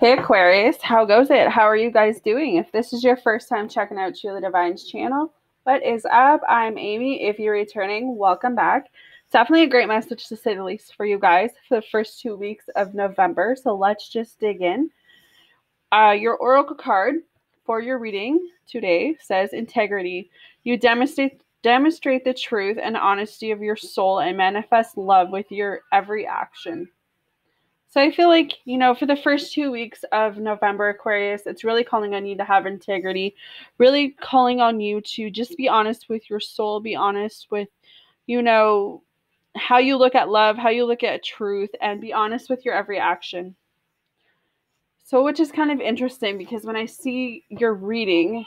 Hey Aquarius, how goes it? How are you guys doing? If this is your first time checking out Truly Divine's channel, what is up? I'm Amy. If you're returning, welcome back. It's definitely a great message to say the least for you guys for the first 2 weeks of November. So let's just dig in. Your oracle card for your reading today says integrity. You demonstrate the truth and honesty of your soul and manifest love with your every action. So I feel like, for the first 2 weeks of November, Aquarius, it's really calling on you to have integrity, really calling on you to just be honest with your soul, be honest with, how you look at love, how you look at truth, and be honest with your every action. So, which is kind of interesting because when I see your reading,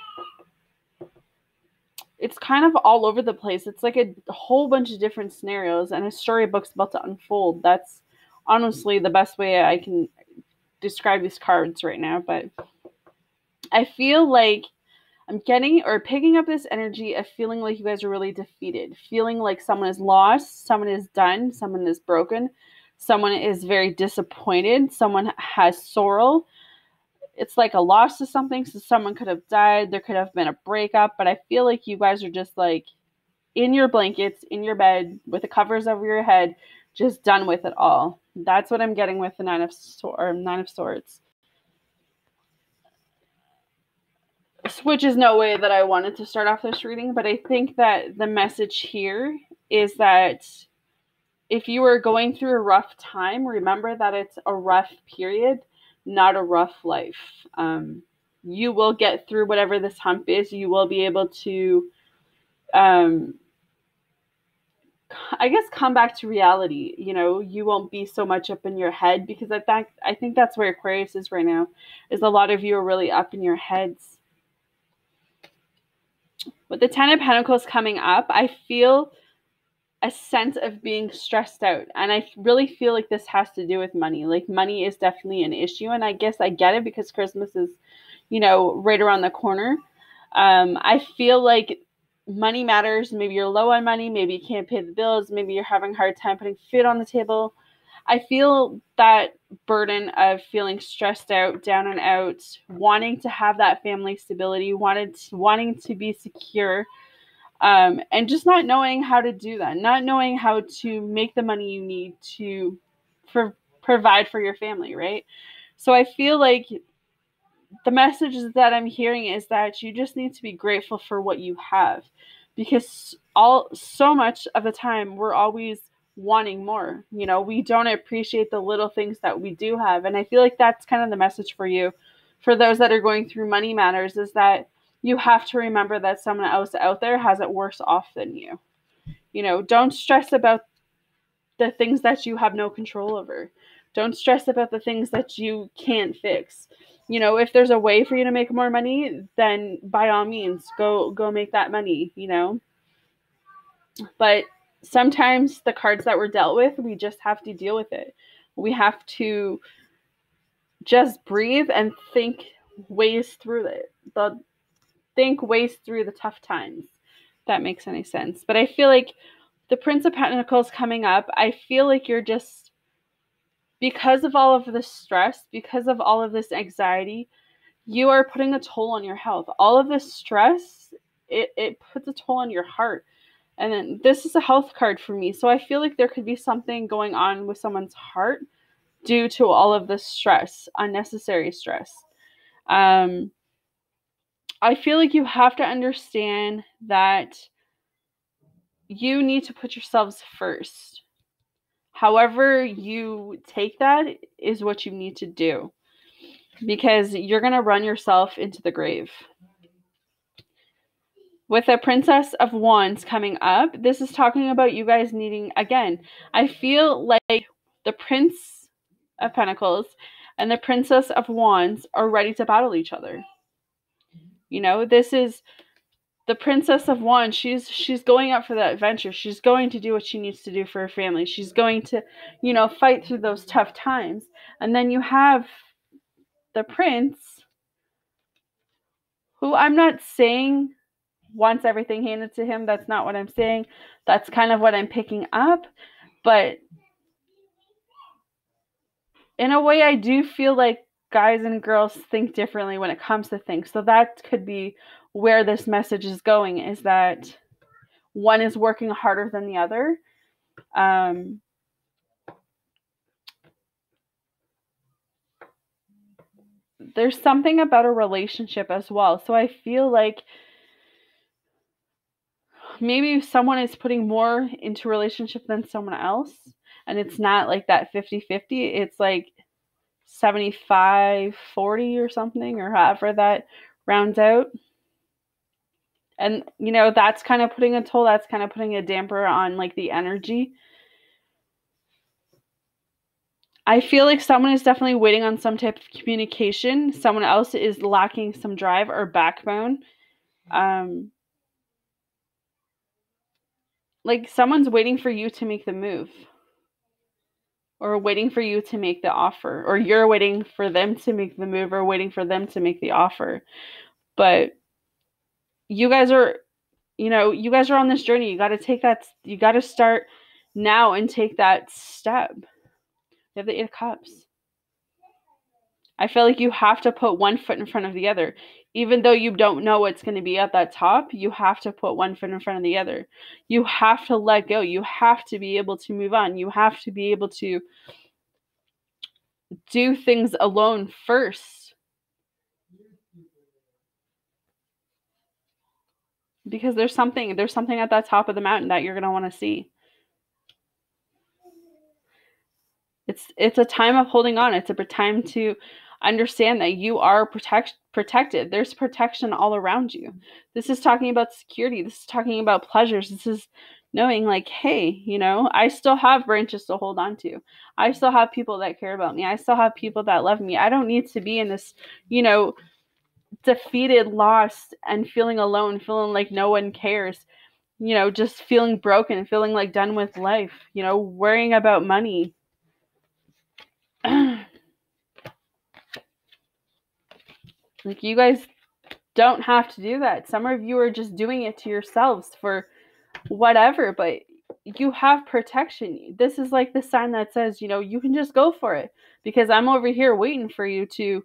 it's kind of all over the place. It's like a whole bunch of different scenarios and a storybook's about to unfold. That's honestly the best way I can describe these cards right now, but I feel like I'm getting or picking up this energy of feeling like you guys are really defeated, feeling like someone is lost, someone is done, someone is broken, someone is very disappointed, someone has sorrow. It's like a loss to something, so someone could have died, there could have been a breakup, but I feel like you guys are just like in your blankets, in your bed, with the covers over your head, just done with it all. That's what I'm getting with the Nine of Swords. Which is no way that I wanted to start off this reading, but I think that the message here is that if you are going through a rough time, remember that it's a rough period, not a rough life. You will get through whatever this hump is. You will be able to, come back to reality. You won't be so much up in your head, because I think that's where Aquarius is right now, is a lot of you are really up in your heads. With the Ten of Pentacles coming up, I feel a sense of being stressed out. And I really feel like this has to do with money. Like, money is definitely an issue. And I guess I get it because Christmas is, right around the corner. I feel like money matters. Maybe you're low on money. Maybe you can't pay the bills. Maybe you're having a hard time putting food on the table. I feel that burden of feeling stressed out, down and out, wanting to have that family stability, wanting to be secure, and just not knowing how to do that, not knowing how to make the money you need to provide for your family, right? So I feel like the message that I'm hearing is that you just need to be grateful for what you have, because so much of the time we're always wanting more. We don't appreciate the little things that we do have. And I feel like that's kind of the message for you, for those that are going through money matters, is that you have to remember that someone else out there has it worse off than you. Don't stress about the things that you have no control over. Don't stress about the things that you can't fix. If there's a way for you to make more money, then by all means, go make that money, But sometimes the cards that we're dealt with, we just have to deal with it. We have to just breathe and think ways through it. Think ways through the tough times, if that makes any sense. But I feel like the Prince of Pentacles coming up, I feel like you're just, because of all of this stress, because of all of this anxiety, you are putting a toll on your health. All of this stress, it puts a toll on your heart. And then this is a health card for me. So I feel like there could be something going on with someone's heart due to all of this stress, unnecessary stress. I feel like you have to understand that you need to put yourselves first. However you take that is what you need to do, because you're going to run yourself into the grave. With the Princess of Wands coming up, this is talking about you guys needing, again, I feel like the Prince of Pentacles and the Princess of Wands are ready to battle each other. This is the Princess of Wands. She's going up for that adventure. She's going to do what she needs to do for her family. She's going to, fight through those tough times. And then you have the Prince, who I'm not saying wants everything handed to him. That's not what I'm saying. That's kind of what I'm picking up. But in a way, I do feel like guys and girls think differently when it comes to things. So that could be where this message is going, is that one is working harder than the other. There's something about a relationship as well. So I feel like maybe someone is putting more into a relationship than someone else, and it's not like that 50-50. It's like 75-40 or something, or however that rounds out. And, you know, that's kind of putting a toll. That's kind of putting a damper on, like, the energy. I feel like someone is definitely waiting on some type of communication. Someone else is lacking some drive or backbone. Like, someone's waiting for you to make the move, or waiting for you to make the offer, or you're waiting for them to make the move, or waiting for them to make the offer. But you guys are, you know, you guys are on this journey. You got to take that, you got to start now and take that step. You have the Eight of Cups. I feel like you have to put one foot in front of the other. Even though you don't know what's going to be at that top, you have to put one foot in front of the other. You have to let go. You have to be able to move on. You have to be able to do things alone first. Because there's something at that top of the mountain that you're going to want to see. It's a time of holding on. It's a time to understand that you are protected. There's protection all around you. This is talking about security. This is talking about pleasures. This is knowing, like, hey, you know, I still have branches to hold on to. I still have people that care about me. I still have people that love me. I don't need to be in this, you know, defeated, lost, and feeling alone, feeling like no one cares, you know, just feeling broken, feeling like done with life, you know, worrying about money. Like, you guys don't have to do that. Some of you are just doing it to yourselves for whatever, but you have protection. This is like the sign that says, you know, you can just go for it, because I'm over here waiting for you to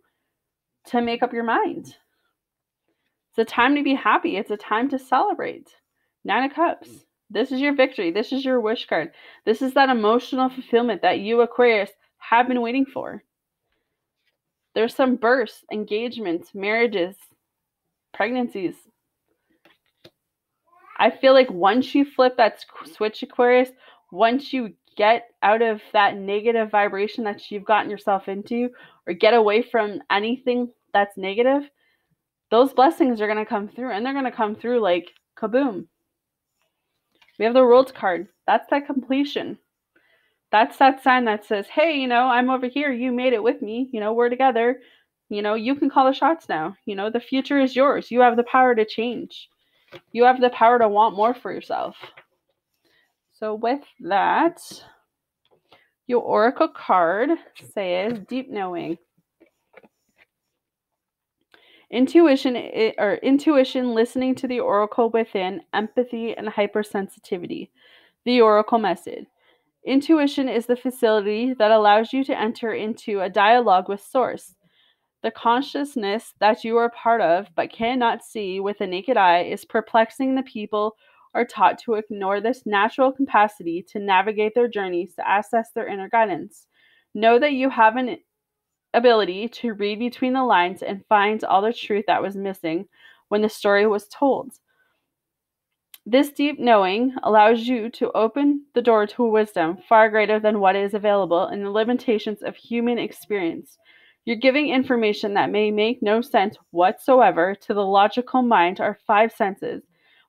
make up your mind. It's a time to be happy. It's a time to celebrate. Nine of Cups. This is your victory. This is your wish card. This is that emotional fulfillment that you, Aquarius, have been waiting for. There's some births, engagements, marriages, pregnancies. I feel like once you flip that switch, Aquarius, once you get out of that negative vibration that you've gotten yourself into, or get away from anything that's negative, those blessings are going to come through, and they're going to come through like kaboom. We have the World card. That's that completion. That's that sign that says, hey, you know, I'm over here. You made it with me. You know, we're together. You know, you can call the shots now. You know, the future is yours. You have the power to change. You have the power to want more for yourself. So with that, your Oracle card says deep knowing. Intuition, listening to the Oracle within, empathy, and hypersensitivity. The Oracle message. Intuition is the facility that allows you to enter into a dialogue with Source. The consciousness that you are part of but cannot see with the naked eye is perplexing. The people are taught to ignore this natural capacity to navigate their journeys, to access their inner guidance. Know that you have an ability to read between the lines and find all the truth that was missing when the story was told. This deep knowing allows you to open the door to a wisdom far greater than what is available in the limitations of human experience. You're giving information that may make no sense whatsoever to the logical mind or five senses,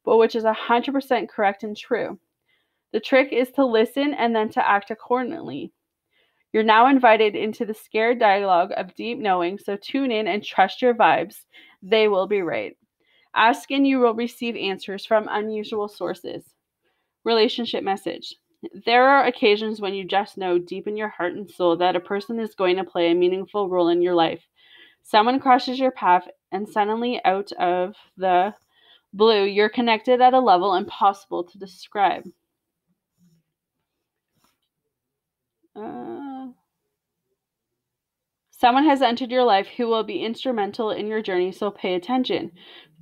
but which is 100% correct and true. The trick is to listen and then to act accordingly. You're now invited into the scared dialogue of deep knowing, so tune in and trust your vibes. They will be right. Ask and you will receive answers from unusual sources. Relationship message. There are occasions when you just know deep in your heart and soul that a person is going to play a meaningful role in your life. Someone crosses your path and suddenly out of the blue, you're connected at a level impossible to describe. Someone has entered your life who will be instrumental in your journey, so pay attention.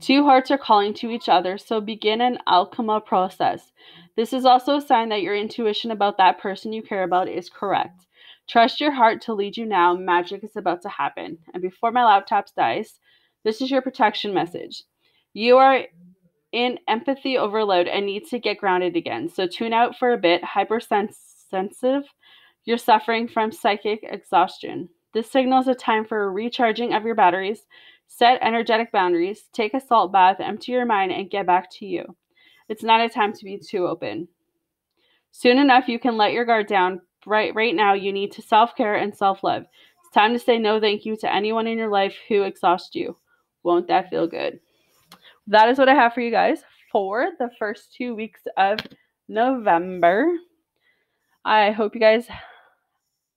Two hearts are calling to each other, so begin an alchemy process. This is also a sign that your intuition about that person you care about is correct. Trust your heart to lead you now. Magic is about to happen. And before my laptop dies, this is your protection message. You are in empathy overload and need to get grounded again. So tune out for a bit. Hypersensitive, you're suffering from psychic exhaustion. This signals a time for a recharging of your batteries. Set energetic boundaries. Take a salt bath, empty your mind, and get back to you. It's not a time to be too open. Soon enough, you can let your guard down. Right now, you need to self-care and self-love. It's time to say no thank you to anyone in your life who exhausts you. Won't that feel good? That is what I have for you guys for the first 2 weeks of November. I hope you guys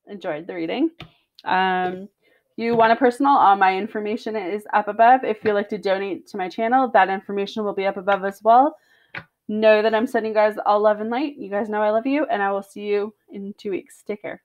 enjoyed the reading. You want a personal, all my information is up above. If you'd like to donate to my channel, that information will be up above as well. Know that I'm sending you guys all love and light. You guys know I love you, and I will see you in 2 weeks. Take care.